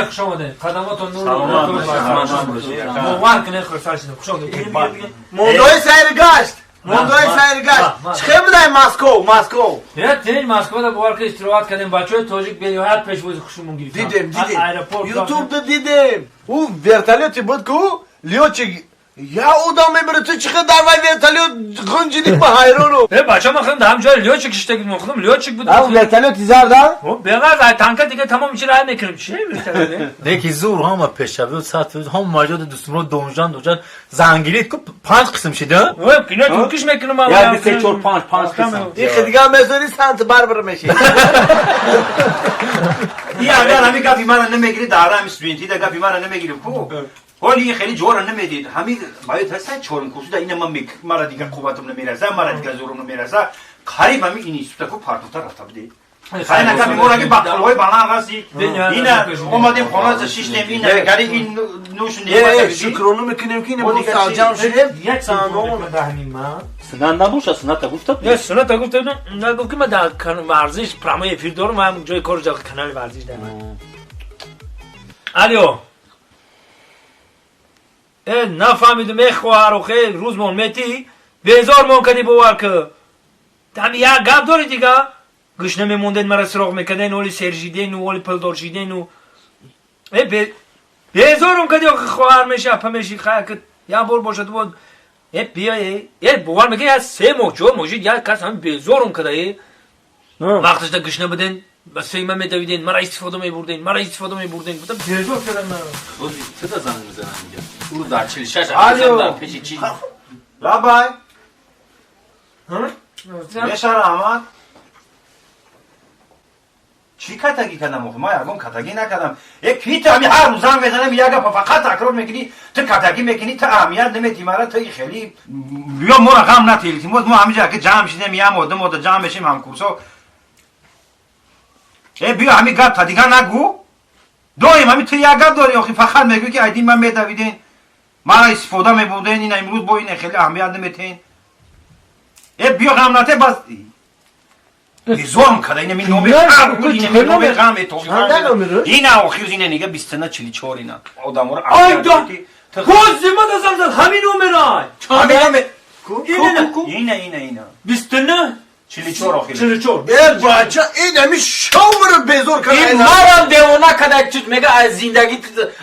خوش آمده خدماتون نور سلامت باشید. باور کنه خوش شدید خوش آمده موندوی سیرگشت موندوی سیرگشت چه بودای ماسکو نه تین مسکو دا باور که استراحت کردیم بچه‌های تاجیک بیاد پیش وز خوشمون گرفتن دیدم یوتیوب دا دیدم او ورتالیوتی بود کو لیوچی یا او دا میبره تو چقدر در وای ورتالیوت غنجیدی با حیرانو بچه ما خودم هم جای لیوچیک اشتگی می‌خوام لیوچیک بود او ورتالیوتی زردا بغیر از تانکا دیگه تمام میشه راه میکنیم چی ورتالیوت دیگه زور هم پیشاوی و ساعت هم ماجد دوستم رو دوجان زنگیری کو 5 قسم شده اوه کینا ترکیش میکنم ما یا 3 4 5 قسم دیگه دیگه مزونی سنت بربر میشه این اگر همین گپی من نمیگیری دارم استودنتی دا گپی من نمیگیرم کو ولی خیلی جور نمیدید همین باید هست چورم کوسودا این من مرا دیگه قوتم نمیرسه مرا دیگه زورم نمیرسه خریب همین این است کو پارتوتا رفته بده خیلی نکردم میگم که باقلوی بانان هستی این اومدیم خونه شیشتیم این نگاری این نوش نمیاد شکرانو میکنیم که اینو بود سالجام شدیم یک سانو دهنیم ما سنان نبوش سنت گفتم نه سنت گفتم نه گفت که من در ورزش پرامای افیر دارم من جای کار جا کانال ورزش دارم الو نفهمیدم ای خواهر و خیلی روز مهمتی بیزار ممکنی باور که tam ya gap داری دیگه گوش نمیموندن مرا سراغ میکردن ولی سرجیدن و ولی پلدار جیدن و بیزارم کردی آخه خواهر میشه اپا میشی خواهر که یا بار باشد بود بیایی باور میکنی از 3 ماه 4 ماه یا کس همین بیزارم کرده وقتش دا گوش نبودن بس فیلم میدویدن مرا استفاده میبردن بودم بیزار کردن مرا چه تا زنگ میزنن میگم او در 46 الو پیش چی رابای بشار احمد چی کتگی کردم ما یکم کتگی نکردم یک کیت همین هر روز زنگ بزنم یک فقط تکرار میکنی تو کتگی میکنی تو اهمیت نمیدی مرا تو خیلی بیا ما رقم نتیلیم ما همینجا که جمع شدیم یه مدت جمع بشیم هم کورسو بیا همین گپ تا دیگه نگو دویم همین تو یک گپ داری آخه فقط میگی که ایدین من میدویدین مرا استفاده میبردین این امروز با این خیلی اهمیت نمیتین بیا غم نته بس بیزوام کده اینه می نومه غم تو اینه آخیوز اینه نگه 24 اینه آدم رو آیدا کوزی ما دازم همین نومه اینه 24 آخیل 44 بچه این همی شاور بیزور کنه این مرا دیوانه کده چود میگه از زندگی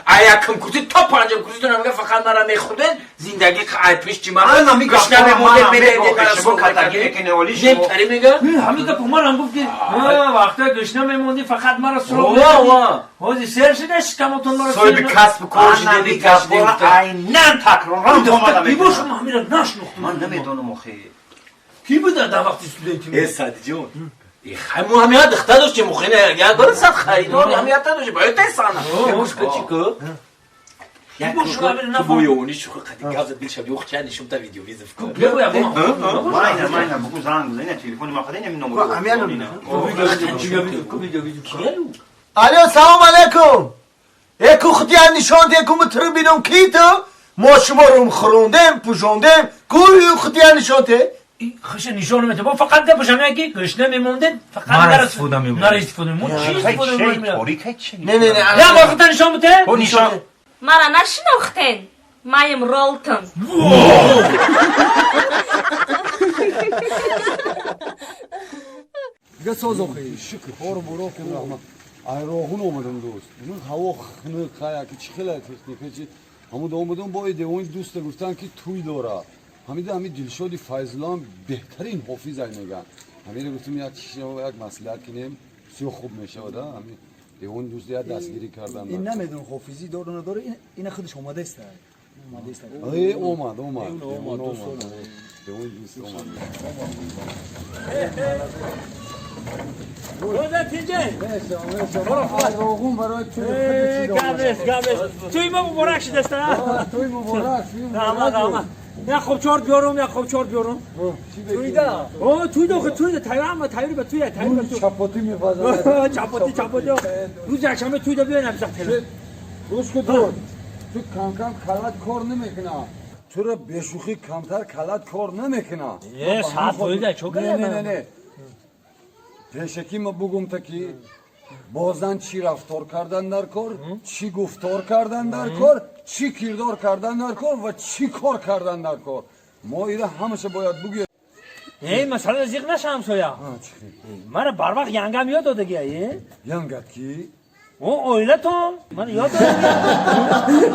ایکم کردی تا 5 کردی تو نمیگه فقط مرا میخودن زندگی ای پیش چی مرا من میگم گشنه مدل میده شما کتگی میکنه ولی نیم تری میگه همین که پومارم گفت که وقتا گشنه میموندی فقط مرا سراغ وا هازی سر شده شکمتون مرا سوی به کسب کار شده دیگه اینن تکرار بیبوش ما همین را نشناختم من نمیدونم آخه کی بود در وقت استودنتی ای سادی جون همو همیت دخته داشت که مخینه یا گره صد خریدار همیت داشت باید تایسانه گوش کچیکو تو بویونی شو قدی گازت بیل شب یوخ چه نشون تا ویدیو ویزف کو بگو یا ماینه بگو زنگ بزنه تلفن ما خدای نمیدونم الو سلام علیکم یکو خودی نشان دیگه تر بینم کی تو ما شما رو خروندم پوشوندم کوی خودی نشان ته خش نشون میده با فقط ده باشم یکی گشنه میموندن فقط مرا استفاده میبردن. مرا استفاده مون چی استفاده میبردن نه یا وقتا نشون میده نشان مرا نشناختن مایم رولتن دیگه سازم خیلی شکر خور برو کن رحمت ایراغون اومدم دوست من هوا خنک خایا که چی خیلی تکنیکه چی همون اومدم با ایده اون دوست گفتن که توی داره همین دلشادی فیضلان بهترین حافظ میگن همین گفتم یک مصلحت کنیم سی خوب میشه ودا همین اون دوست یا دستگیری کردن این نمیدون حافظی داره نداره این خودش اومده است اومد به اون دوست اومد روزه تینجه ایراغون برای توی ما مبارک شده است توی مبارک آمد یا خوب چهار بیارم توی دا توی تایور به توی چپاتی می‌پزه چپاتی روز یکشنبه توی دا بیاین امضا تلفن روز که تو کم کلت کار نمیکنه چرا بشوخی کمتر کلت کار نمیکنه یه ساعت توی دا چو نه پیشکی ما بگم تا که بازن چی رفتار کردن در کار چی گفتار کردن در کار چی کردار کردن در کار و چی کار کردن در کار ما ایره همشه باید بگیر ای مثلا رزیق نشم سویا مرا بر وقت ینگم یاد داده گیه ینگت کی او اویلتون من یاد داده